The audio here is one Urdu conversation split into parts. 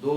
2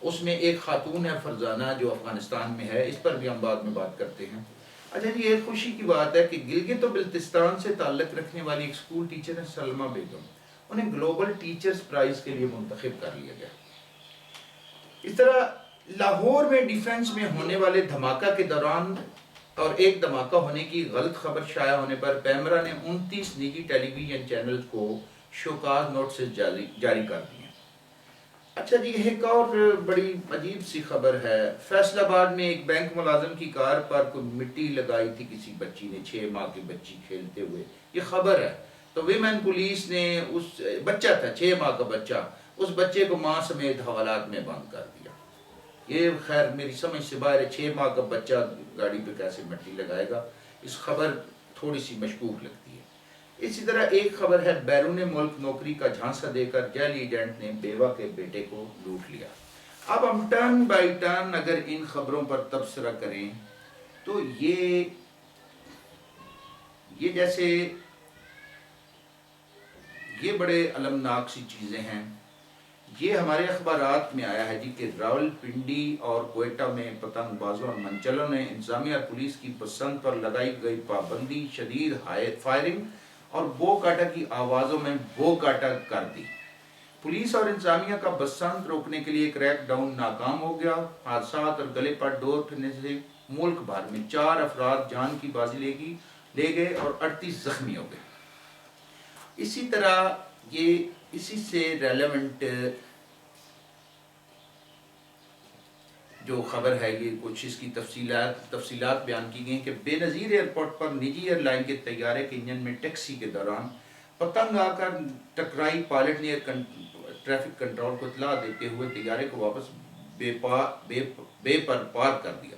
اس میں ایک خاتون ہے فرزانہ جو افغانستان میں ہے، اس پر بھی ہم بعد میں بات کرتے ہیں۔ اچھا جی، ایک خوشی کی بات ہے کہ گلگت و بلتستان سے تعلق رکھنے والی ایک اسکول ٹیچر ہے سلمہ بیگم، انہیں گلوبل ٹیچرز پرائز کے لیے منتخب کر لیا گیا۔ اس طرح لاہور میں ڈیفنس میں ہونے والے دھماکہ کے دوران اور ایک دھماکہ ہونے کی غلط خبر شائع ہونے پر پیمرا نے 29 نجی ٹیلی ویژن چینل کو شوکاز نوٹسز جاری کر دیے۔ اچھا جی، ایک اور بڑی عجیب سی خبر ہے۔ فیصل آباد میں ایک بینک ملازم کی کار پر کوئی مٹی لگائی تھی کسی بچی نے، 6 ماہ کی بچی کھیلتے ہوئے، یہ خبر ہے۔ تو ویمن پولیس نے اس بچہ تھا 6 ماہ کا بچہ، اس بچے کو ماں سمیت حوالات میں بند کر دیا۔ یہ خیر میری سمجھ سے باہر ہے، 6 ماہ کا بچہ گاڑی پہ کیسے مٹی لگائے گا، اس خبر تھوڑی سی مشکوک لگتی ہے۔ اسی طرح ایک خبر ہے، بیرون ملک نوکری کا جھانسا دے کر جعلی ایجنٹ نے بیوہ کے بیٹے کو لوٹ لیا۔ اب ہم ٹرن بائی ٹرن اگر ان خبروں پر تبصرہ کریں تو یہ جیسے یہ بڑے المناک سی چیزیں ہیں۔ یہ ہمارے اخبارات میں آیا ہے جی کہ راول پنڈی اور کوئٹہ میں پتنگ بازوں اور منچلوں نے انتظامیہ اور پولیس کی بسنت پر لگائی گئی پابندی، شدید فائرنگ اور بو کاٹا کی آوازوں میں بو کاٹا کر دی۔ پولیس اور انتظامیہ کا بسنت روکنے کے لیے کریک ڈاؤن ناکام ہو گیا۔ حادثات اور گلے پر ڈور پھرنے سے ملک بھر میں 4 افراد جان کی بازی لے گئے اور 38 زخمی ہو گئے۔ اسی طرح اسی سے ریلیونٹ جو خبر ہے، یہ کچھ اس کی تفصیلات بیان کی گئی کہ بے نظیر ایئرپورٹ پر نجی ایئر لائن کے طیارے کے انجن میں ٹیکسی کے دوران پتنگ آ کر ٹکرائی۔ پائلٹ نے ٹریفک کنٹرول کو اطلاع دیتے ہوئے طیارے کو واپس بے پر پارک کر دیا،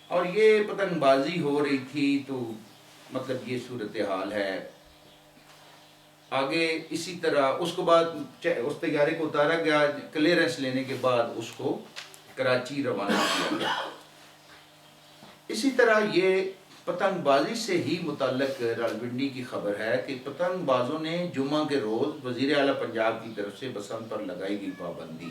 اور یہ پتنگ بازی ہو رہی تھی۔ تو مطلب یہ صورتحال ہے۔ آگے اسی طرح اس کو بعد اس طیارے کو اتارا گیا، کلیئرنس لینے کے بعد اس کو کراچی روانہ کیا گیا۔ اسی طرح یہ پتنگ بازی سے ہی متعلق راولپنڈی کی خبر ہے کہ پتنگ بازوں نے جمعہ کے روز وزیر اعلیٰ پنجاب کی طرف سے بسنت پر لگائی گئی پابندی،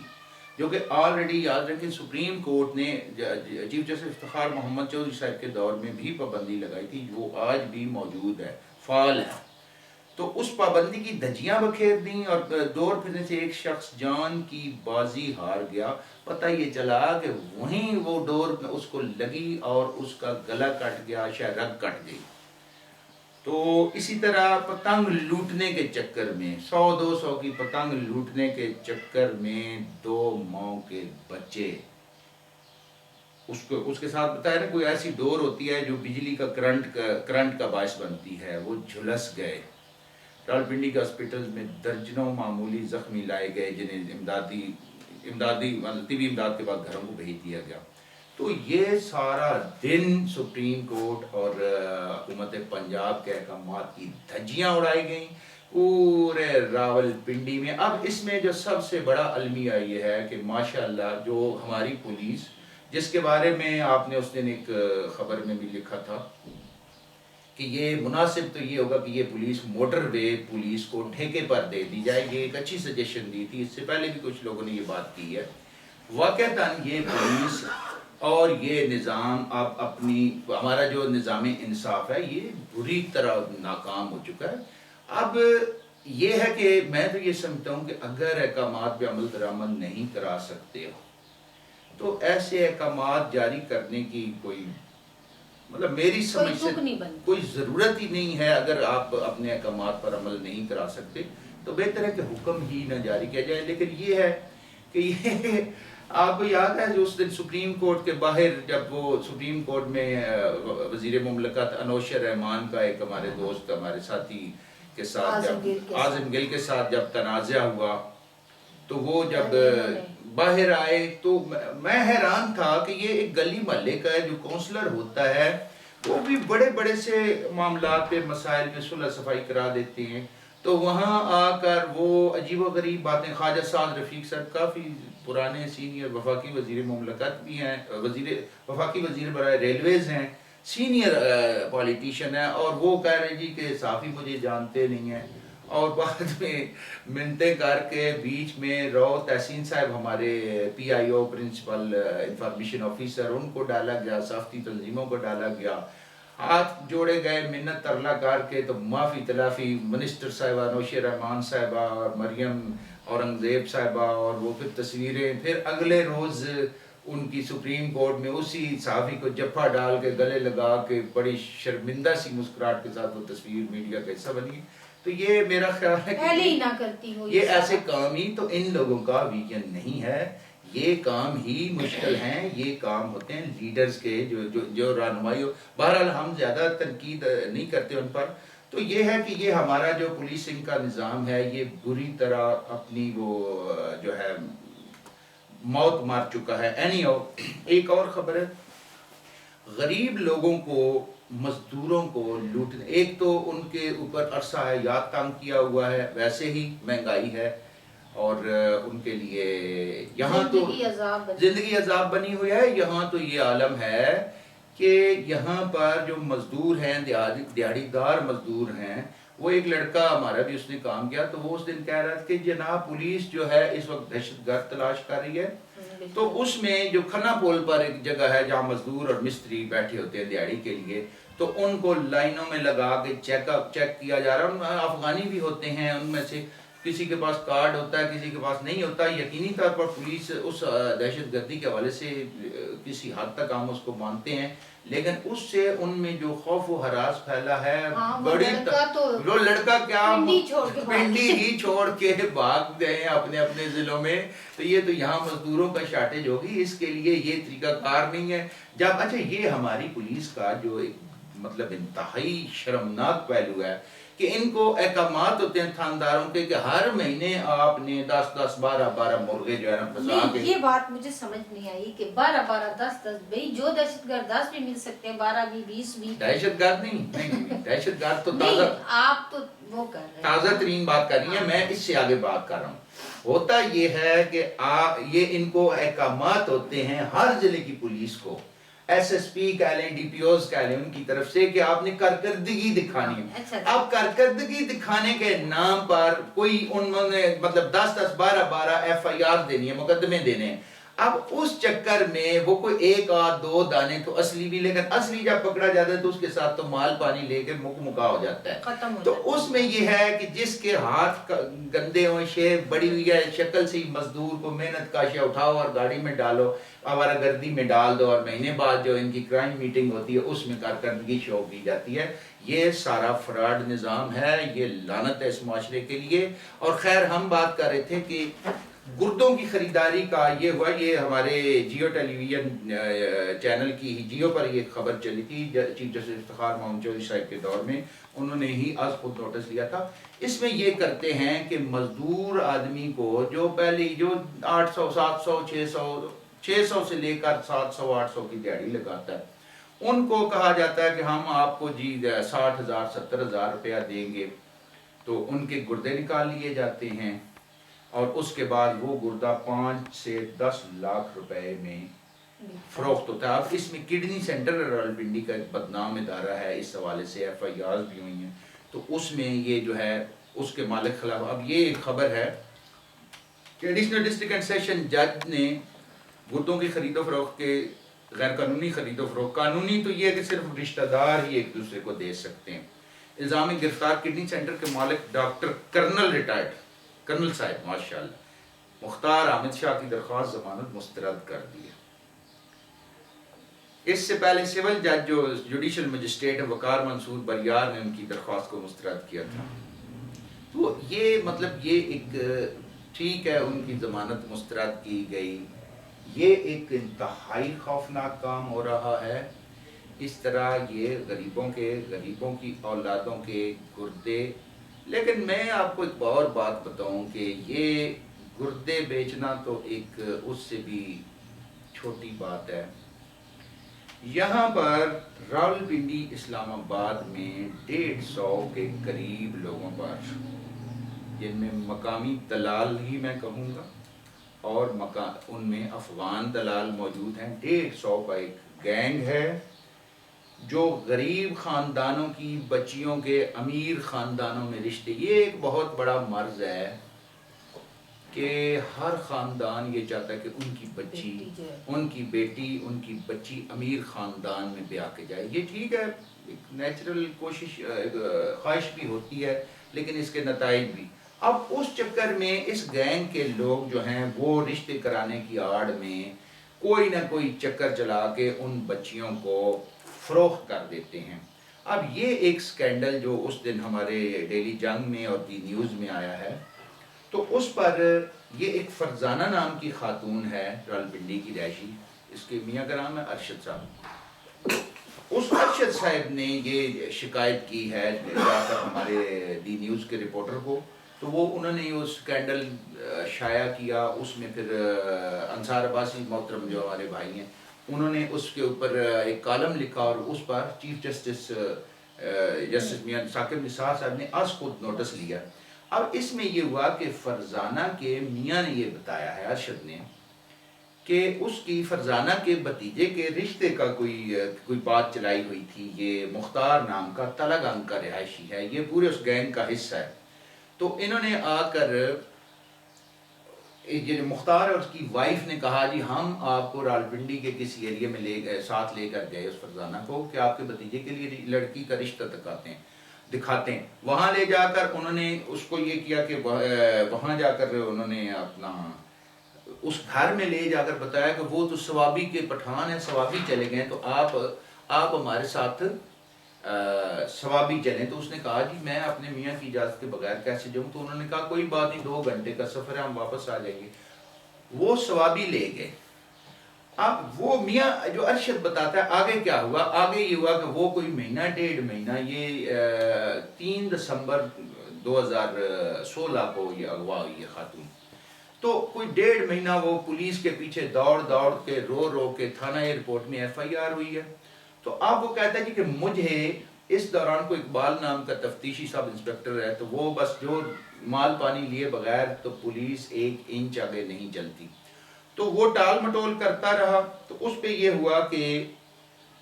جو کہ آلریڈی یاد رکھیں سپریم کورٹ نے چیف جسٹس افتخار محمد چودھری صاحب کے دور میں بھی پابندی لگائی تھی، وہ آج بھی موجود ہے، فعال ہے۔ تو اس پابندی کی دھجیاں بکھیر دیں اور دور پھرنے سے ایک شخص جان کی بازی ہار گیا۔ پتہ یہ چلا کہ وہیں وہ ڈور اس کو لگی اور اس کا گلا کٹ گیا، شاید رگ کٹ گئی۔ تو اسی طرح پتنگ لوٹنے کے چکر میں 100-200 کی پتنگ لوٹنے کے چکر میں 2 ماؤں کے بچے، اس کے ساتھ بتایا نا کوئی ایسی ڈور ہوتی ہے جو بجلی کا کرنٹ کا باعث بنتی ہے، وہ جھلس گئے۔ راولپنڈی کے ہاسپٹل میں درجنوں معمولی زخمی لائے گئے، جنہیں امدادی طبی امداد کے بعد گھروں کو بھیج دیا گیا۔ تو یہ سارا دن سپریم کورٹ اور حکومت پنجاب کے احکامات کی دھجیاں اڑائی گئیں پورے راولپنڈی میں۔ اب اس میں جو سب سے بڑا المیہ یہ ہے کہ ماشاءاللہ جو ہماری پولیس، جس کے بارے میں آپ نے اس دن ایک خبر میں بھی لکھا تھا کہ یہ مناسب تو یہ ہوگا کہ یہ پولیس موٹر وے پولیس کو ٹھیکے پر دے دی جائے، یہ ایک اچھی سجیشن دی تھی، اس سے پہلے بھی کچھ لوگوں نے یہ بات کی ہے۔ واقعتاً یہ پولیس اور یہ نظام اب ہمارا جو نظام انصاف ہے یہ بری طرح ناکام ہو چکا ہے۔ اب یہ ہے کہ میں تو یہ سمجھتا ہوں کہ اگر احکامات پہ عمل درآمد نہیں کرا سکتے ہو تو ایسے احکامات جاری کرنے کی کوئی مطلب میری سمجھ سے کوئی ضرورت ہی نہیں ہے۔ اگر آپ اپنے احکامات پر عمل نہیں کرا سکتے تو بہتر ہے کہ حکم ہی نہ جاری کیا جائے۔ لیکن یہ ہے کہ یہ آپ کو یاد ہے جو اس دن سپریم کورٹ کے باہر جب وہ سپریم کورٹ میں وزیر مملکت انوشا رحمان کا ایک ہمارے دوست ہمارے ساتھی کے ساتھ اعظم گل کے ساتھ جب تنازعہ ہوا تو وہ جب باہر آئے تو میں حیران تھا کہ یہ ایک گلی محلے کا ہے جو کونسلر ہوتا ہے، وہ بھی بڑے بڑے سے معاملات پہ مسائل میں صلح صفائی کرا دیتے ہیں، تو وہاں آ کر وہ عجیب و غریب باتیں۔ خواجہ سعد رفیق صاحب کافی پرانے سینئر وفاقی وزیر مملکت بھی ہیں، وفاقی وزیر برائے ریلویز ہیں، سینئر پولیٹیشین ہیں، اور وہ کہہ رہے جی کہ صحافی مجھے جانتے نہیں ہیں، اور بعد میں منتیں کر کے بیچ میں رو تحسین صاحب ہمارے پی آئی او پرنسپل انفارمیشن آفیسر ان کو ڈالا گیا، صحافتی تنظیموں کو ڈالا گیا، ہاتھ جوڑے گئے منت ترلا کر کے، تو معافی تلافی منسٹر صاحبہ نوشی رحمان صاحبہ اور مریم اورنگزیب صاحبہ، اور وہ پھر تصویریں، پھر اگلے روز ان کی سپریم کورٹ میں اسی صحافی کو جفا ڈال کے گلے لگا کے بڑی شرمندہ سی مسکراہٹ کے ساتھ وہ تصویر میڈیا کا حصہ بنی. تو یہ میرا خیال ہے پہلے ہی نہ کرتی ہو یہ ایسے کام ہی تو ان لوگوں کا ویژن نہیں ہے، یہ کام ہی مشکل ہیں، یہ کام ہوتے ہیں لیڈرز کے جو رہنمائی ہو. بہرحال ہم زیادہ تنقید نہیں کرتے ان پر. تو یہ ہے کہ یہ ہمارا جو پولیسنگ کا نظام ہے یہ بری طرح اپنی وہ جو ہے موت مار چکا ہے. ایک اور خبر ہے، غریب لوگوں کو، مزدوروں کو لوٹنے، ایک تو ان کے اوپر عرصہ حیات تنگ کیا ہوا ہے، ویسے ہی مہنگائی ہے، اور ان کے لیے یہاں تو زندگی عذاب بنی ہوئی ہے. یہاں تو یہ عالم ہے کہ یہاں پر جو مزدور ہیں، دیہڑی دار مزدور ہیں، وہ ایک لڑکا ہمارا بھی اس نے کام کیا، تو وہ اس دن کہہ رہا تھا کہ جناب پولیس جو ہے اس وقت دہشت گرد تلاش کر رہی ہے. تو اس میں جو کھنا پول پر ایک جگہ ہے جہاں مزدور اور مستری بیٹھے ہوتے ہیں دیہڑی کے لیے، تو ان کو لائنوں میں لگا کے چیک کیا جا رہا ہے. افغانی بھی ہوتے ہیں ان میں سے، کسی کے پاس کارڈ ہوتا ہے، کسی کے پاس نہیں ہوتا. یقینی طور پر پولیس اس دہشت گردی کے حوالے سے کسی حد تک ہم اس کو مانتے ہیں، لیکن اس سے ان میں جو خوف و ہراس پھیلا ہے، بڑی وہ لڑکا کیا پنڈی ہی چھوڑ کے بھاگ گئے اپنے اپنے ضلعوں میں. تو یہ تو یہاں مزدوروں کا شارٹیج ہوگی، اس کے لیے یہ طریقہ کار نہیں ہے. جب اچھا یہ ہماری پولیس کا جو ایک مطلب انتہائی شرمناک پہلو ہے کہ ان کو احکامات ہوتے ہیں تھانداروں کے کہ ہر مہینے آپ نے 10 12 مرغے جو ہے نا پھنسا کے. یہ بات مجھے سمجھ نہیں آئی کہ 12 10 بھئی جو دہشت گرد 10 بھی مل سکتے ہیں، 12 بھی 20 بھی. دہشت گرد نہیں دہشت گرد تو تازہ، آپ تو وہ کر رہے ہیں تازہ ترین بات کر رہی ہیں، میں اس سے آگے بات کر رہا ہوں. ہوتا یہ ہے کہ یہ ان کو احکامات ہوتے ہیں ہر ضلع کی پولیس کو، ایس ایس پی کہہ لیں، ڈی پی اوز کہہ لیں، ان کی طرف سے کہ آپ نے کارکردگی دکھانی ہے. اب کارکردگی دکھانے کے نام پر کوئی انہوں نے مطلب 10 12 ایف آئی آر دینی ہے، مقدمے دینے ہیں. اب اس چکر میں وہ کوئی 1 آدھ 2 دانے تو اصلی بھی، لیکن اصلی جب پکڑا جاتا ہے تو اس کے ساتھ تو مال پانی لے کے مکا ہو جاتا ہے. تو اس میں یہ ہے کہ جس کے ہاتھ گندے ہوئے، شے بڑی ہوئی ہے، شکل سے مزدور کو محنت کا شے اٹھاؤ اور گاڑی میں ڈالو، آوارہ گردی میں ڈال دو، اور مہینے بعد جو ان کی کرائم میٹنگ ہوتی ہے اس میں کارکردگی شو کی جاتی ہے. یہ سارا فراڈ نظام ہے، یہ لعنت ہے اس معاشرے کے لیے. اور خیر ہم بات کر رہے تھے کہ گردوں کی خریداری کا یہ ہوا، یہ ہمارے جیو ٹیلی ویژن چینل کی جیو پر یہ خبر چلی تھی چیف جسٹس افتخار محمد چودھری صاحب کے دور میں، انہوں نے ہی از خود نوٹس لیا تھا. اس میں یہ کرتے ہیں کہ مزدور آدمی کو جو پہلے جو 800 700 600 سے لے کر 700 800 کی دیہڑی لگاتا ہے، ان کو کہا جاتا ہے کہ ہم آپ کو جی 60,000 70,000 روپیہ دیں گے. تو ان کے گردے نکال لیے جاتے ہیں، اور اس کے بعد وہ گردہ 5 سے 10 لاکھ روپے میں فروخت ہوتا ہے. اب اس میں کڈنی سینٹر راولپنڈی کا ایک بدنام ادارہ ہے، اس حوالے سے ایف آئی آرز بھی ہوئی ہیں. تو اس میں یہ جو ہے اس کے مالک خلاف اب یہ ایک خبر ہے کہ ایڈیشنل ڈسٹرکٹ اینڈ سیشن جج نے گردوں کی خرید و فروخت کے غیر قانونی خرید و فروخت، قانونی تو یہ ہے کہ صرف رشتہ دار ہی ایک دوسرے کو دے سکتے ہیں، الزام گرفتار کڈنی سینٹر کے مالک ڈاکٹر کرنل ریٹائرڈ کرنل صاحب ماشاءاللہ مختار حامد شاہ کی درخواست ضمانت مسترد کر دی ہے. اس سے پہلے سول جج جو جوڈیشل مجسٹریٹ وقار منصور بریار نے ان کی درخواست کو مسترد کیا تھا. تو یہ مطلب یہ ایک ٹھیک ہے ان کی ضمانت مسترد کی گئی، یہ ایک انتہائی خوفناک کام ہو رہا ہے. اس طرح یہ غریبوں کی اولادوں کے گردے. لیکن میں آپ کو ایک اور بات بتاؤں کہ یہ گردے بیچنا تو ایک اس سے بھی چھوٹی بات ہے. یہاں پر راولپنڈی اسلام آباد میں 150 کے قریب لوگوں پر، جن میں مقامی دلال ہی میں کہوں گا اور ان میں افغان دلال موجود ہیں، 150 کا ایک گینگ ہے جو غریب خاندانوں کی بچیوں کے امیر خاندانوں میں رشتے، یہ ایک بہت بڑا مرض ہے کہ ہر خاندان یہ چاہتا ہے کہ ان کی بچی، ان کی بیٹی، ان کی بچی امیر خاندان میں بیاہ کے جائے. یہ ٹھیک ہے، ایک نیچرل کوشش، خواہش بھی ہوتی ہے، لیکن اس کے نتائج بھی. اب اس چکر میں اس گینگ کے لوگ جو ہیں وہ رشتے کرانے کی آڑ میں کوئی نہ کوئی چکر چلا کے ان بچیوں کو فروخت کر دیتے ہیں. اب یہ ایک سکینڈل جو اس دن ہمارے ڈیلی جنگ میں اور دی نیوز میں آیا ہے، تو اس پر یہ ایک فرزانہ نام کی خاتون ہے راولپنڈی کی رہائشی، اس کے میاں کا نام ہے ارشد صاحب. اس ارشد صاحب نے یہ شکایت کی ہے جا کر ہمارے دی نیوز کے رپورٹر کو، تو وہ انہوں نے یہ سکینڈل شائع کیا. اس میں پھر انصار عباسی محترم جو ہمارے بھائی ہیں، انہوں نے اس کے اوپر ایک کالم لکھا اور اس پر چیف جسٹس میاں ثاقب نثار صاحب نے آج خود نوٹس لیا. اب اس میں یہ ہوا کہ فرزانہ کے میاں نے یہ بتایا ہے ارشد نے کہ اس کی فرزانہ کے بھتیجے کے رشتے کا کوئی بات چلائی ہوئی تھی. یہ مختار نام کا تلگنگ کا رہائشی ہے، یہ پورے اس گینگ کا حصہ ہے. تو انہوں نے آ کر یہ مختار اور اس کی وائف نے کہا جی ہم آپ کو راولپنڈی کے کسی ایریے میں ساتھ لے کر گئے اس فرزانہ کو کہ آپ کے بھتیجے کے لیے لڑکی کا رشتہ دکھاتے ہیں. وہاں لے جا کر انہوں نے اس کو یہ کیا کہ وہاں جا کر انہوں نے اپنا اس گھر میں لے جا کر بتایا کہ وہ تو ثوابی کے پٹھان ہیں، ثوابی چلے گئے، تو آپ ہمارے ساتھ ثوابی چلیں. تو اس نے کہا جی میں اپنے میاں کی اجازت کے بغیر کیسے جاؤں؟ تو انہوں نے کہا کوئی بات نہیں، 2 گھنٹے کا سفر ہے، ہم واپس آ جائیں گے. وہ ثوابی لے گئے. اب وہ میاں جو ارشد بتاتا ہے آگے کیا ہوا. آگے یہ ہوا کہ وہ کوئی مہینہ 1.5 مہینہ، یہ 3 دسمبر 2016 کو یہ اغوا ہوئی ہے خاتون. تو کوئی 1.5 مہینہ وہ پولیس کے پیچھے دوڑ کے رو کے تھانہ ایئرپورٹ میں FIR ہوئی ہے. تو اب وہ کہتا ہے جی کہ مجھے اس دوران کوئی اقبال نام کا تفتیشی سب انسپیکٹر ہے، تو وہ بس جو مال پانی لیے بغیر تو پولیس 1 انچ آگے نہیں چلتی. تو وہ ٹال مٹول کرتا رہا. تو اس پہ یہ ہوا کہ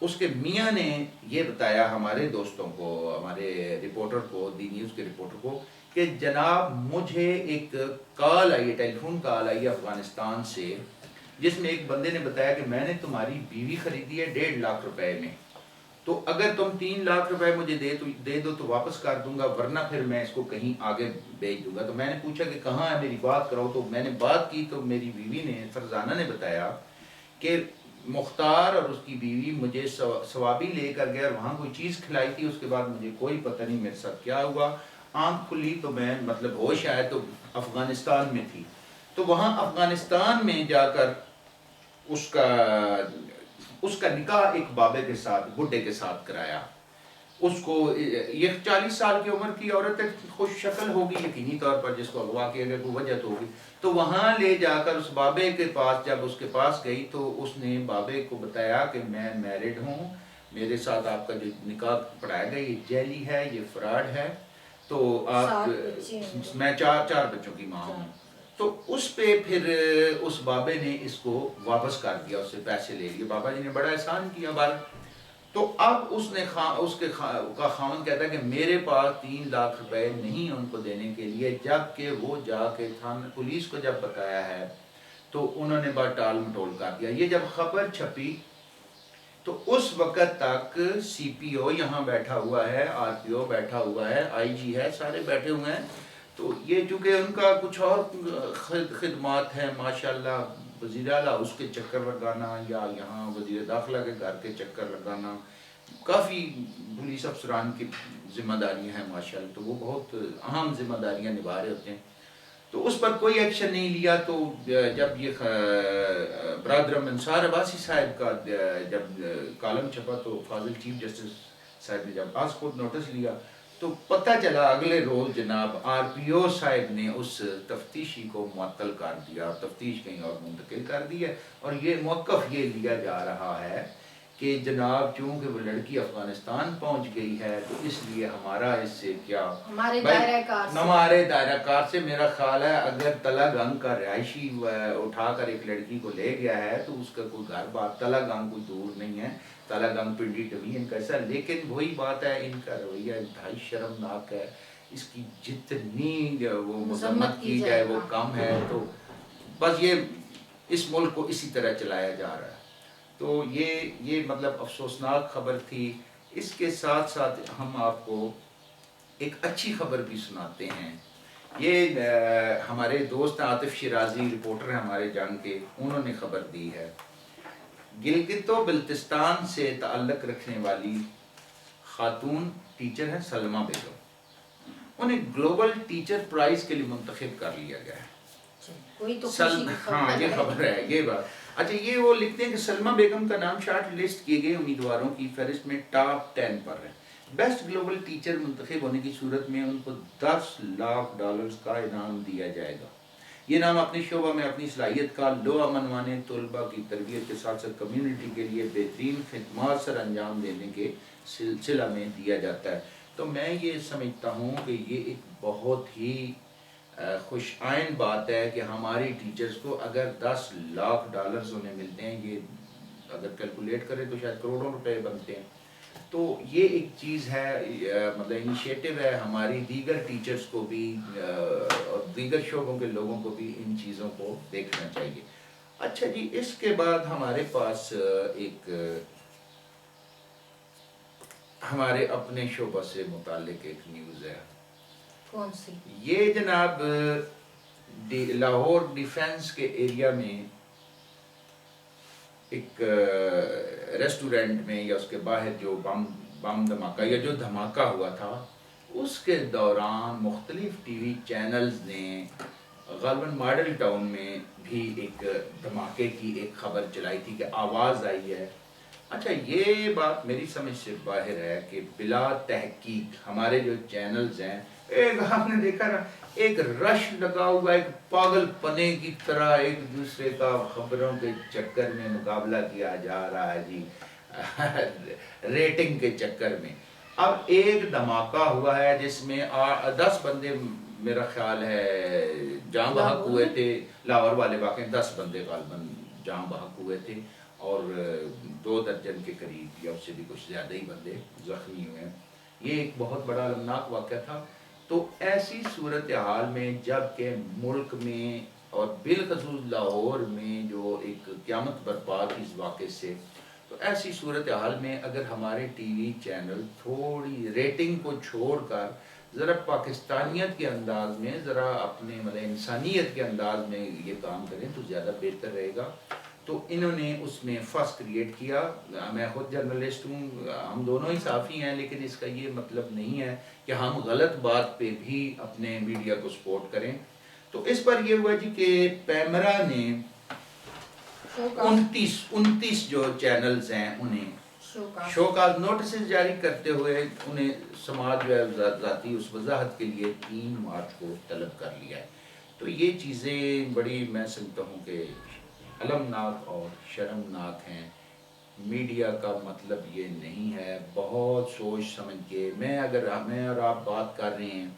اس کے میاں نے یہ بتایا ہمارے دوستوں کو، ہمارے رپورٹر کو، دی نیوز کے رپورٹر کو، کہ جناب مجھے ایک کال آئی ہے، ٹیلی فون کال آئی ہے افغانستان سے، جس میں ایک بندے نے بتایا کہ میں نے تمہاری بیوی خریدی ہے 1.5 لاکھ روپے میں، تو اگر تم 3 لاکھ روپے مجھے دے دو تو واپس کر دوں گا، ورنہ پھر میں اس کو کہیں آگے بھیج دوں گا. تو میں نے پوچھا کہ کہاں ہے، میری بات کرو. تو میں نے بات کی تو میری بیوی نے، فرزانہ نے بتایا کہ مختار اور اس کی بیوی مجھے ثوابی لے کر گئے اور وہاں کوئی چیز کھلائی تھی، اس کے بعد مجھے کوئی پتہ نہیں میرے ساتھ کیا ہوا. آنکھ کھلی تو میں مطلب ہوش آیا تو افغانستان میں تھی. تو وہاں افغانستان میں جا کر اس کا نکاح ایک بابے کے ساتھ، بڈھے کے ساتھ کرایا. اس کو یہ 40 سال کی عمر کی عورت ہے، خوش شکل ہوگی یقینی طور پر، جس کو اغوا کیا گیا کوئی وجہ تو ہوگی. تو وہاں لے جا کر اس بابے کے پاس، جب اس کے پاس گئی تو اس نے بابے کو بتایا کہ میں میرڈ ہوں، میرے ساتھ آپ کا جو نکاح پڑھایا گیا یہ جعلی ہے، یہ فراڈ ہے، تو آپ، میں 4 بچوں کی ماں ہوں. تو اس پہ پھر اس بابے نے اس کو واپس کر دیا، اس سے پیسے لے لیے. بابا جی نے بڑا احسان کیا بار. تو اب اس کا خاوند کہتا ہے کہ میرے پاس 3 لاکھ روپے نہیں ان کو دینے کے لیے، جبکہ وہ جا کے پولیس کو جب بتایا ہے تو انہوں نے بڑا ٹال مٹول کر دیا. یہ جب خبر چھپی تو اس وقت تک CPO یہاں بیٹھا ہوا ہے، RPO بیٹھا ہوا ہے، IG ہے، سارے بیٹھے ہوئے ہیں. تو یہ چونکہ ان کا کچھ اور خدمات ہیں ماشاءاللہ، وزیر اعلیٰ اس کے چکر لگانا یا یہاں وزیر داخلہ کے گھر کے چکر لگانا، کافی پولیس افسران کی ذمہ داریاں ہیں ماشاءاللہ، تو وہ بہت اہم ذمہ داریاں نبھا رہے ہوتے ہیں. تو اس پر کوئی ایکشن نہیں لیا. تو جب یہ برادر انصار عباسی صاحب کا جب کالم چھپا تو فاضل چیف جسٹس صاحب نے جب آج خود نوٹس لیا تو پتہ چلا اگلے روز جناب RPO صاحب نے اس تفتیشی کو معطل کر دیا، تفتیش کہیں اور منتقل کر دی ہے. اور یہ موقف یہ لیا جا رہا ہے کہ جناب چونکہ وہ لڑکی افغانستان پہنچ گئی ہے تو اس لیے ہمارا اس سے کیا ہمارے دائرہ کار سے میرا خیال ہے اگر تلا گنگ کا رہائشی اٹھا کر ایک لڑکی کو لے گیا ہے تو اس کا کوئی گھر بات تلا گنگ کوئی دور نہیں ہے، تلا گنگ پنڈی ڈویژن کا ایسا، لیکن وہی بات ہے ان کا رویہ انتہائی شرمناک ہے، اس کی جتنی وہ مذمت کی جائے وہ کم ہے، تو بس یہ اس ملک کو اسی طرح چلایا جا رہا ہے۔ تو یہ مطلب افسوسناک خبر تھی۔ اس کے ساتھ ساتھ ہم آپ کو ایک اچھی خبر بھی سناتے ہیں۔ یہ ہمارے دوست عاطف شیرازی رپورٹر ہیں ہمارے جنگ کے، انہوں نے خبر دی ہے، گلگت و بلتستان سے تعلق رکھنے والی خاتون ٹیچر ہیں سلمہ بیگم، انہیں گلوبل ٹیچر پرائز کے لیے منتخب کر لیا گیا ہے۔ کوئی تو ہاں یہ خبر ہے، یہ بات اچھا، یہ وہ لکھتے ہیں کہ سلمہ بیگم کا نام شارٹ لسٹ کیے گئے امیدواروں کی فہرست میں ٹاپ 10 پر ہے۔ بیسٹ گلوبل ٹیچر منتخب ہونے کی صورت میں ان کو $10 لاکھ کا انعام دیا جائے گا۔ یہ نام اپنے شعبہ میں اپنی صلاحیت کا لوہا منوانے، طلباء کی تربیت کے ساتھ ساتھ کمیونٹی کے لیے بہترین خدمات سر انجام دینے کے سلسلہ میں دیا جاتا ہے۔ تو میں یہ سمجھتا ہوں کہ یہ ایک بہت ہی خوش آئند بات ہے کہ ہماری ٹیچرز کو اگر $10 لاکھ انہیں ملتے ہیں، یہ اگر کیلکولیٹ کریں تو شاید کروڑوں روپے بنتے ہیں، تو یہ ایک چیز ہے، مطلب انیشیٹو ہے ہماری دیگر ٹیچرز کو بھی اور دیگر شعبوں کے لوگوں کو بھی ان چیزوں کو دیکھنا چاہیے۔ اچھا جی، اس کے بعد ہمارے پاس ایک ہمارے اپنے شعبہ سے متعلق ایک نیوز ہے۔ کون سی؟ یہ جناب لاہور ڈیفینس کے ایریا میں ایک ریسٹورنٹ میں یا اس کے باہر جو بم دھماکہ یا جو دھماکہ ہوا تھا، اس کے دوران مختلف ٹی وی چینلز نے غالباً ماڈل ٹاؤن میں بھی ایک دھماکے کی ایک خبر چلائی تھی کہ آواز آئی ہے۔ اچھا، یہ بات میری سمجھ سے باہر ہے کہ بلا تحقیق ہمارے جو چینلز ہیں، ایک آپ نے دیکھا نا، ایک رش لگا ہوا، ایک پاگل پنے کی طرح ایک دوسرے کا خبروں کے چکر میں مقابلہ کیا جا رہا ہے جی، ریٹنگ کے چکر میں۔ اب ایک دھماکہ ہوا ہے جس میں 10 بندے میرا خیال ہے جاں بحق ہوئے تھے، لاہور والے واقعے 10 بندے غالباً جاں بحق ہوئے تھے اور 2 درجن کے قریب یا اس سے بھی کچھ زیادہ ہی بندے زخمی ہوئے ہیں۔ یہ ایک بہت بڑا المناک واقعہ تھا۔ تو ایسی صورتحال میں جب کہ ملک میں اور بالخصوص لاہور میں جو ایک قیامت برپا تھی اس واقعے سے، تو ایسی صورتحال میں اگر ہمارے ٹی وی چینل تھوڑی ریٹنگ کو چھوڑ کر ذرا پاکستانیت کے انداز میں، ذرا اپنے مطلب انسانیت کے انداز میں یہ کام کریں تو زیادہ بہتر رہے گا۔ تو انہوں نے اس میں فس کریٹ کیا۔ میں خود جرنلسٹ ہوں، ہم دونوں ہی صحافی ہیں، لیکن اس کا یہ مطلب نہیں ہے کہ ہم غلط بات پہ بھی اپنے میڈیا کو سپورٹ کریں۔ تو اس پر یہ ہوا جی کہ پیمرا نے 29 جو چینلز ہیں انہیں شوکاز نوٹسز جاری کرتے ہوئے انہیں سماج و ذاتی اس وضاحت کے لیے 3 مارچ کو طلب کر لیا ہے۔ تو یہ چیزیں بڑی میں سمجھتا ہوں کہ المناک اور شرمناک ہیں۔ میڈیا کا مطلب یہ نہیں ہے، بہت سوچ سمجھ کے میں اور آپ بات کر رہے ہیں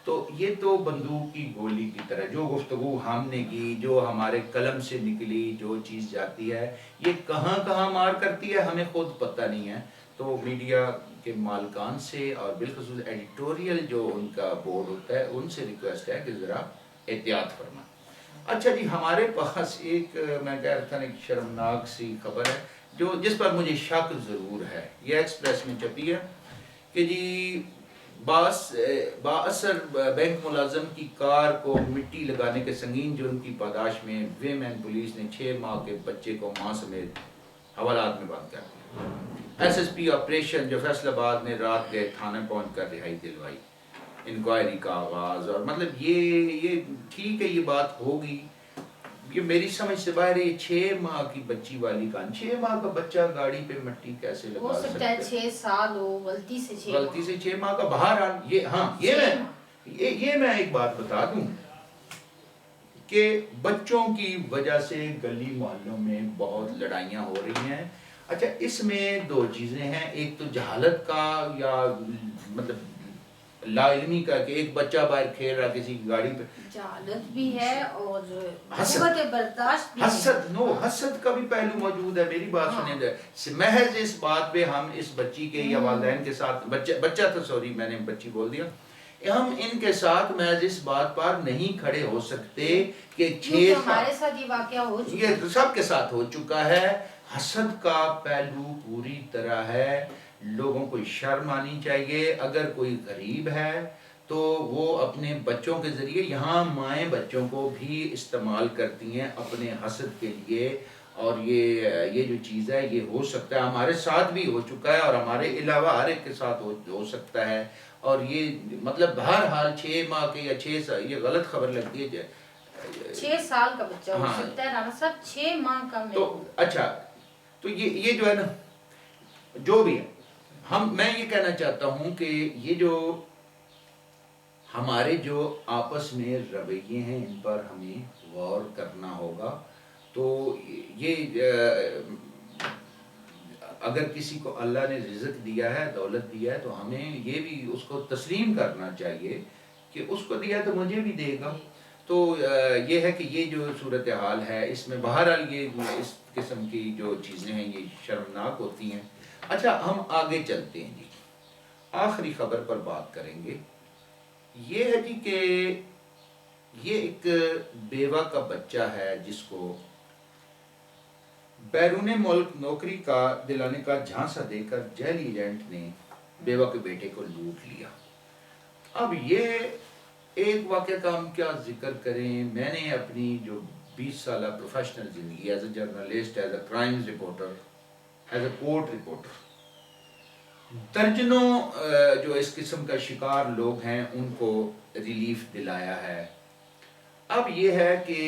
تو یہ تو بندوق کی گولی کی طرح، جو گفتگو ہم نے کی، جو ہمارے قلم سے نکلی، جو چیز جاتی ہے، یہ کہاں کہاں مار کرتی ہے ہمیں خود پتہ نہیں ہے۔ تو میڈیا کے مالکان سے اور بالخصوص ایڈیٹوریل جو ان کا بورڈ ہوتا ہے ان سے ریکویسٹ ہے کہ ذرا احتیاط فرمائیں۔ اچھا جی، ہمارے پاس ایک میں کہہ رہا تھا نا، ایک شرمناک سی خبر ہے جس پر مجھے شک ضرور ہے۔ یہ ایکسپریس میں چھپی ہے کہ جی بااثر بینک ملازم کی کار کو مٹی لگانے کے سنگین جرم کی پاداش میں ویمن پولیس نے 6 ماہ کے بچے کو ماں سمیت حوالات میں بند کر دیا۔ ایس ایس پی آپریشن جو فیصل آباد نے رات گئے تھانے پہنچ کر رہائی دلوائی، انکوائری کا آغاز، اور مطلب یہ ٹھیک ہے، یہ بات ہوگی، یہ میری سمجھ سے باہر ہے۔ 6 ماہ کی بچی والی کہانی، 6 ماہ کا بچہ گاڑی پہ مٹی کیسے لگا سکتا ہے؟ ہو سکتا ہے 6 سال ہو، غلطی سے 6 ماہ کا۔ بہرحال یہ میں ایک بات بتا دوں کہ بچوں کی وجہ سے گلی محلوں میں بہت لڑائیاں ہو رہی ہیں۔ اچھا اس میں دو چیزیں ہیں، ایک تو جہالت کا یا مطلب لا علمی کا کہ ایک بچہ باہر کھیل رہا کسی گاڑی پہ، جہالت بھی ہے اور حسد، قوت برداشت بھی ہے۔ حسد، نو حسد کا بھی پہلو موجود ہے، میری بات ہاں۔ سنیں، محض اس بات پہ ہم اس بچی کے یا والدین کے ساتھ، بچہ تو سوری میں نے بچی بول دیا، ہم ان کے ساتھ محض اس بات پر نہیں کھڑے ہو سکتے کہ کیونکہ ہمارے ساتھ یہ واقعہ ہو چکا ہے، یہ سب کے ساتھ ہو چکا ہے۔ حسد کا پہلو پوری طرح ہے، لوگوں کو شرم آنی چاہیے، اگر کوئی غریب ہے تو وہ اپنے بچوں کے ذریعے، یہاں مائیں بچوں کو بھی استعمال کرتی ہیں اپنے حسد کے لیے، اور یہ جو چیز ہے یہ ہو سکتا ہے، ہمارے ساتھ بھی ہو چکا ہے اور ہمارے علاوہ ہر ایک کے ساتھ ہو سکتا ہے، اور یہ مطلب ہر حال 6 ماہ کے یا 6 سال، یہ غلط خبر لگتی ہے 6 سال کا بچہ ہو ہاں، سکتا ہے رانا صاحب، 6 ماہ کا میں تو اچھا، تو یہ جو ہے نا، جو بھی ہے، میں یہ کہنا چاہتا ہوں کہ یہ جو ہمارے جو آپس میں رویے ہیں ان پر ہمیں غور کرنا ہوگا، تو یہ اگر کسی کو اللہ نے رزق دیا ہے، دولت دیا ہے، تو ہمیں یہ بھی اس کو تسلیم کرنا چاہیے کہ اس کو دیا تو مجھے بھی دے گا۔ تو یہ ہے کہ یہ جو صورتحال ہے اس میں بہرحال یہ اس قسم کی جو چیزیں ہیں یہ شرمناک ہوتی ہیں۔ اچھا ہم آگے چلتے ہیں جی، آخری خبر پر بات کریں گے، یہ ہے جی کہ یہ ایک بیوہ کا بچہ ہے جس کو بیرون ملک نوکری کا دلانے کا جھانسا دے کر جعلی ایجنٹ نے بیوہ کے بیٹے کو لوٹ لیا۔ اب یہ ایک واقعہ کا ہم کیا ذکر کریں، میں نے اپنی جو 20 سالہ پروفیشنل زندگی as a journalist, as a crimes reporter, as a court reporter, درجنوں جو اس قسم کا شکار لوگ ہیں ان کو ریلیف دلایا ہے۔ اب یہ ہے کہ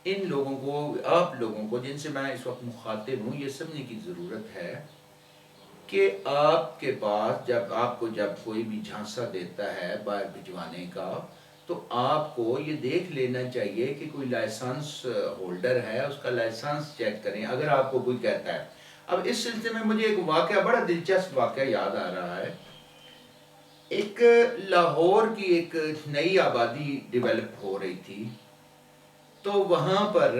ان لوگوں کو، آپ لوگوں کو جن سے میں اس وقت مخاطب ہوں، یہ سمجھنے کی ضرورت ہے کہ آپ کے پاس جب کوئی بھی جھانسا دیتا ہے باہر بھجوانے کا، تو آپ کو یہ دیکھ لینا چاہیے کہ کوئی لائسنس ہولڈر ہے، اس کا لائسنس چیک کریں اگر آپ کو کوئی کہتا ہے۔ اب اس سلسلے میں مجھے ایک واقعہ، بڑا دلچسپ واقعہ یاد آ رہا ہے۔ ایک لاہور کی ایک نئی آبادی ڈیولپ ہو رہی تھی، تو وہاں پر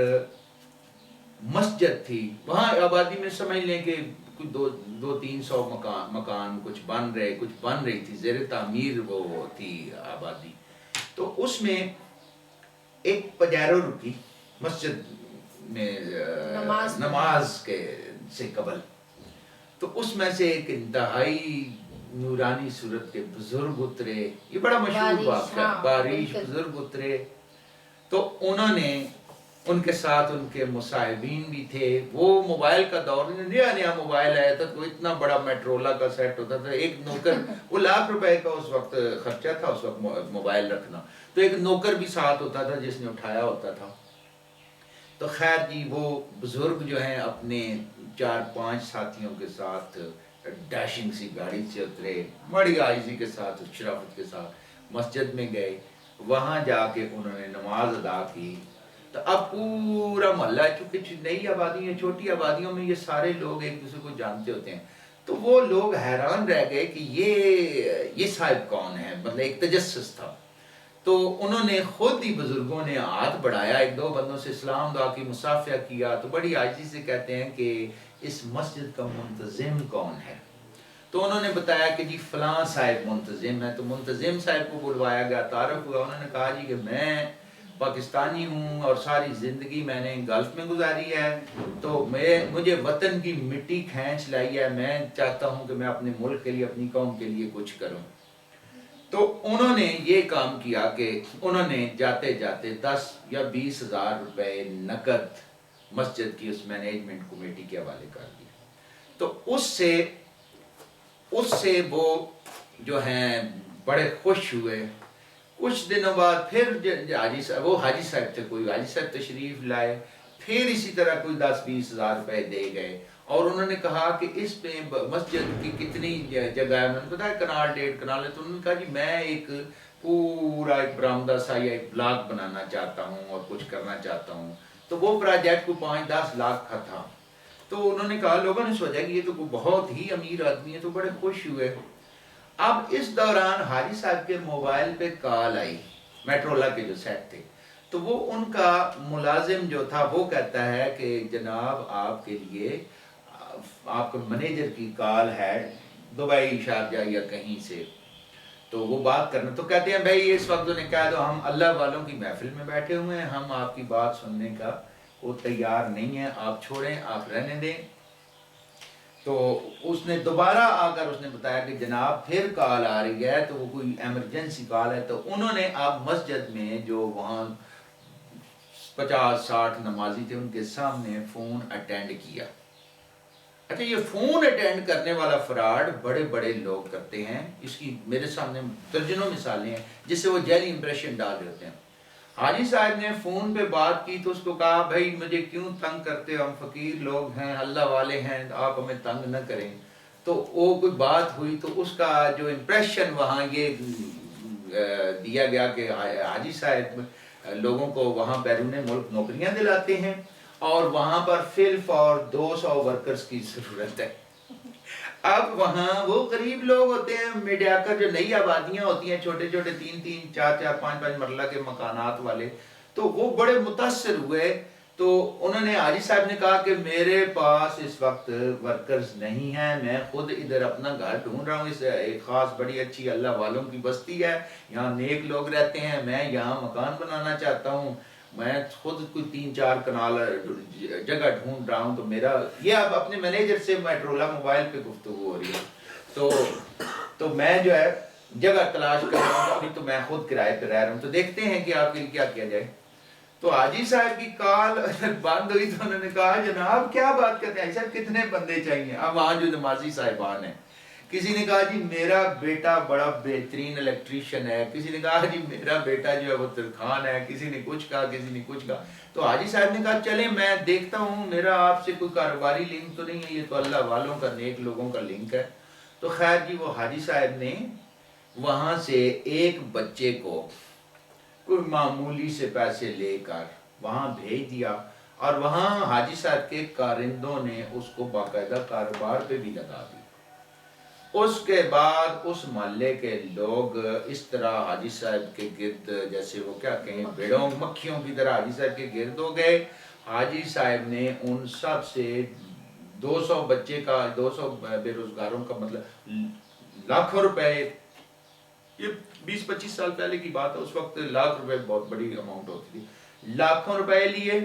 مسجد تھی، وہاں آبادی میں سمجھ لیں کہ کچھ 200-300 مکان کچھ بن رہی تھی، زیر تعمیر وہ تھی آبادی۔ تو اس میں ایک پجیرو رکی مسجد میں نماز سے قبل، تو اس میں سے ایک انتہائی نورانی صورت کے بزرگ اترے، یہ بڑا مشہور واقعہ، بارش بزرگ اترے، تو انہوں نے ان کے ساتھ ان کے مصاحبین بھی تھے۔ وہ موبائل کا دور، نیا موبائل آیا تھا، تو اتنا بڑا میٹرولا کا سیٹ ہوتا تھا، ایک نوکر، وہ ₹1,00,000 کا اس وقت خرچہ تھا اس وقت موبائل رکھنا، تو ایک نوکر بھی ساتھ ہوتا تھا جس نے اٹھایا ہوتا تھا۔ تو خیر جی، وہ بزرگ جو ہیں اپنے 4-5 ساتھیوں کے ساتھ ڈیشنگ سی گاڑی سے اترے، بڑی عاجزی کے ساتھ، شرافت کے ساتھ مسجد میں گئے، وہاں جا کے انہوں نے نماز ادا کی۔ تو اب پورا محلہ، چونکہ نئی آبادی ہے، چھوٹی آبادیوں میں یہ سارے لوگ ایک دوسرے کو جانتے ہوتے ہیں، تو وہ لوگ حیران رہ گئے کہ یہ صاحب کون ہے، مطلب ایک تجسس تھا۔ تو انہوں نے خود ہی، بزرگوں نے ہاتھ بڑھایا، 1-2 بندوں سے اسلام دعا کی، مصافحہ کیا، تو بڑی عاجزی سے کہتے ہیں کہ اس مسجد کا منتظم کون ہے؟ تو انہوں نے بتایا کہ جی فلاں صاحب منتظم ہے۔ تو منتظم صاحب کو بلوایا گیا، تعارف ہوا، انہوں نے کہا جی کہ میں پاکستانی ہوں اور ساری زندگی میں نے گلف میں گزاری ہے، تو مجھے وطن کی مٹی کھینچ لائی ہے، میں چاہتا ہوں کہ میں اپنے ملک کے لیے، اپنی قوم کے لیے کچھ کروں۔ تو انہوں نے یہ کام کیا کہ انہوں نے جاتے جاتے 10 یا 20 ہزار روپے نقد مسجد کی اس مینجمنٹ کمیٹی کے حوالے کر دیا۔ تو اس سے وہ جو ہیں بڑے خوش ہوئے۔ کچھ دنوں بعد پھر وہ حاجی صاحب تھے، کوئی حاجی صاحب تشریف لائے، پھر اسی طرح کوئی 10-20 ہزار روپے دے گئے، اور انہوں نے کہا کہ اس میں مسجد کی کتنی جگہ ہے، انہوں نے بتایا 1.5 کنال ہے۔ تو انہوں نے کہا جی میں ایک پورا ایک برآمدہ سا یا ایک بلاک بنانا چاہتا ہوں اور کچھ کرنا چاہتا ہوں۔ تو وہ پروجیکٹ کو 5-10 لاکھ کا تھا۔ تو انہوں نے کہا، لوگوں نے سوچا کہ یہ تو بہت ہی امیر آدمی ہے، تو بڑے خوش ہوئے۔ اب اس دوران حاجی صاحب کے موبائل پہ کال آئی، میٹرولا کے جو سیٹ تھے، تو وہ ان کا ملازم جو تھا وہ کہتا ہے کہ جناب آپ کے لیے آپ کے منیجر کی کال ہے دبئی شارجہ یا کہیں سے، تو وہ بات کرنا، تو کہتے ہیں بھائی اس وقت انہیں کہہ دو ہم اللہ والوں کی محفل میں بیٹھے ہوئے ہیں، ہم آپ کی بات سننے کا وہ تیار نہیں ہے، آپ چھوڑیں، آپ رہنے دیں۔ تو اس نے دوبارہ آ کر اس نے بتایا کہ جناب پھر کال آ رہی ہے، تو وہ کوئی ایمرجنسی کال ہے، تو انہوں نے اب مسجد میں جو وہاں 50-60 نمازی تھے ان کے سامنے فون اٹینڈ کیا۔ اچھا، یہ فون اٹینڈ کرنے والا فراڈ بڑے بڑے لوگ کرتے ہیں، اس کی میرے سامنے درجنوں مثالیں ہیں جس سے وہ جعلی امپریشن ڈال رہے ہوتے ہیں۔ حاجی صاحب نے فون پہ بات کی تو اس کو کہا بھائی مجھے کیوں تنگ کرتے ہو، ہم فقیر لوگ ہیں، اللہ والے ہیں، آپ ہمیں تنگ نہ کریں۔ تو وہ کوئی بات ہوئی تو اس کا جو امپریشن وہاں یہ دیا گیا کہ حاجی صاحب لوگوں کو وہاں بیرون ملک نوکریاں دلاتے ہیں اور وہاں پر فی الفور 200 ورکرز کی ضرورت ہے۔ اب وہاں وہ غریب لوگ ہوتے ہیں، میڈیا کر جو نئی آبادیاں ہوتی ہیں، چھوٹے چھوٹے 3-3 4-4 5-5 مرلہ کے مکانات والے، تو وہ بڑے متاثر ہوئے۔ تو انہوں نے حاجی صاحب نے کہا کہ میرے پاس اس وقت ورکرز نہیں ہیں، میں خود ادھر اپنا گھر ڈھونڈ رہا ہوں، اس ایک خاص بڑی اچھی اللہ والوں کی بستی ہے، یہاں نیک لوگ رہتے ہیں، میں یہاں مکان بنانا چاہتا ہوں، میں خود کوئی 3-4 کنال جگہ ڈھونڈ رہا ہوں۔ تو میرا یہ اب اپنے مینیجر سے میٹرولا موبائل پہ گفتگو ہو رہی ہے، تو میں جو ہے جگہ تلاش کر رہا ہوں، ابھی تو میں خود کرائے پہ رہ رہا ہوں، تو دیکھتے ہیں کہ آپ کے لیے کیا کیا جائے۔ تو حاجی صاحب کی کال بند ہوئی تو انہوں نے کہا جناب کیا بات کرتے ہیں صاحب، کتنے بندے چاہیے؟ اب وہاں جو نمازی صاحبان ہیں، کسی نے کہا جی میرا بیٹا بڑا بہترین الیکٹریشین ہے، کسی نے کہا جی میرا بیٹا جو ہے وہ ترخان ہے، کسی نے کچھ کہا، کسی نے کچھ کہا۔ تو حاجی صاحب نے کہا چلیں میں دیکھتا ہوں، میرا آپ سے کوئی کاروباری لنک تو نہیں ہے، یہ تو اللہ والوں کا نیک لوگوں کا لنک ہے۔ تو خیر جی وہ حاجی صاحب نے وہاں سے ایک بچے کو کوئی معمولی سے پیسے لے کر وہاں بھیج دیا، اور وہاں حاجی صاحب کے کارندوں نے اس کو باقاعدہ کاروبار پہ بھی لگا دی۔ اس کے بعد اس محلے کے لوگ اس طرح حاجی صاحب کے گرد جیسے وہ کیا کہیں بیڑوں مکھیوں کی طرح حاجی صاحب کے گرد ہو گئے۔ حاجی صاحب نے ان سب سے 200 بچے کا 200 بے روزگاروں کا مطلب لاکھوں روپے، یہ 20-25 سال پہلے کی بات ہے، اس وقت لاکھ روپے بہت بڑی اماؤنٹ ہوتی تھی، لاکھوں روپے لیے۔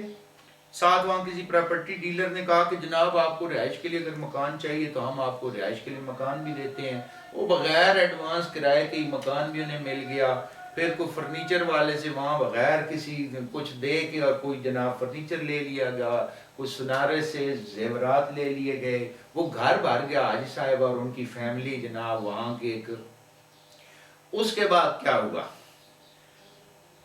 ساتھ وہاں کسی پراپرٹی ڈیلر نے کہا کہ جناب آپ کو رہائش کے لیے اگر مکان چاہیے تو ہم آپ کو رہائش کے لیے مکان بھی دیتے ہیں۔ وہ بغیر ایڈوانس کرائے کے مکان بھی انہیں مل گیا۔ پھر کوئی فرنیچر والے سے وہاں بغیر کسی کچھ دے کے اور کوئی جناب فرنیچر لے لیا گیا، کوئی سنارے سے زیورات لے لیے گئے، وہ گھر بھر گیا حاجی صاحب اور ان کی فیملی جناب وہاں کے ایک۔ اس کے بعد کیا ہوا؟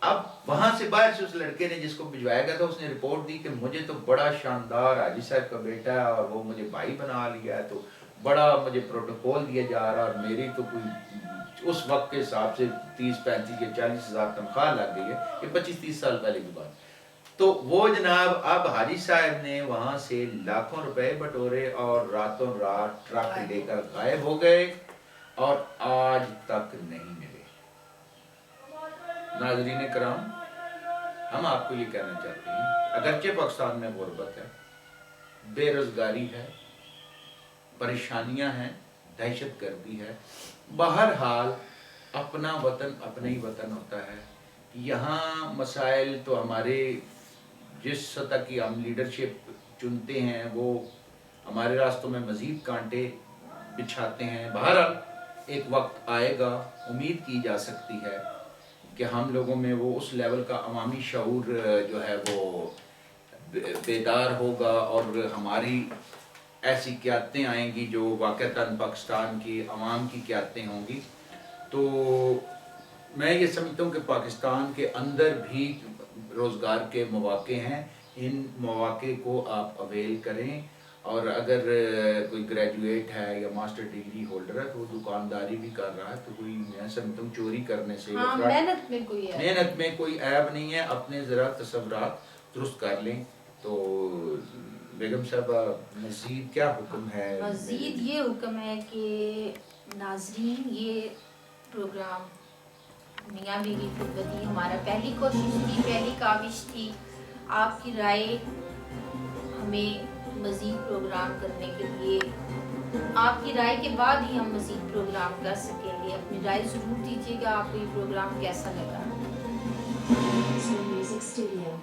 اب وہاں سے باہر سے اس لڑکے نے جس کو بھجوایا گیا تھا اس نے رپورٹ دی کہ مجھے تو بڑا شاندار حاجی صاحب کا بیٹا ہے اور وہ مجھے بھائی بنا لیا ہے، تو بڑا مجھے پروٹوکول دیا جا رہا، اور میری تو کوئی اس وقت کے حساب سے 30-35 یا 40 ہزار تنخواہ لگ گئی ہے، یہ 25-30 سال پہلے کی بات۔ تو وہ جناب اب حاجی صاحب نے وہاں سے لاکھوں روپے بٹورے اور راتوں رات ٹرک لے کر غائب ہو گئے اور آج تک نہیں ملے۔ ناظرین کرام، ہم آپ کو یہ کہنا چاہتے ہیں اگرچہ پاکستان میں غربت ہے، بے روزگاری ہے، پریشانیاں ہیں، دہشت گردی ہے، بہرحال اپنا وطن اپنا ہی وطن ہوتا ہے۔ یہاں مسائل تو ہمارے جس سطح کی ہم لیڈرشپ چنتے ہیں وہ ہمارے راستوں میں مزید کانٹے بچھاتے ہیں۔ بہرحال ایک وقت آئے گا، امید کی جا سکتی ہے کہ ہم لوگوں میں وہ اس لیول کا عوامی شعور جو ہے وہ بیدار ہوگا اور ہماری ایسی قیادتیں آئیں گی جو واقعتاً پاکستان کی عوام کی قیادتیں ہوں گی۔ تو میں یہ سمجھتا ہوں کہ پاکستان کے اندر بھی روزگار کے مواقع ہیں، ان مواقع کو آپ اویل کریں، اور اگر کوئی گریجویٹ ہے یا ماسٹر ڈگری ہولڈر ہے تو وہ دکانداری بھی کر رہا ہے، تو کوئی میں سمجھتا ہوں چوری کرنے سے محنت میں کوئی عیب نہیں ہے۔ اپنے ذرا تصورات درست کر لیں تو بیگم صاحبہ مزید کیا حکم ہے؟ مزید یہ حکم ہے کہ ناظرین یہ پروگرام میاں بیوی خلوتی ہمارا پہلی کوشش تھی، پہلی کاوش تھی، آپ کی رائے ہمیں مزید پروگرام کرنے کے لیے، آپ کی رائے کے بعد ہی ہم مزید پروگرام کر سکیں گے۔ اپنی رائے ضرور دیجیے گا آپ کو یہ پروگرام کیسا لگا۔ Music Studio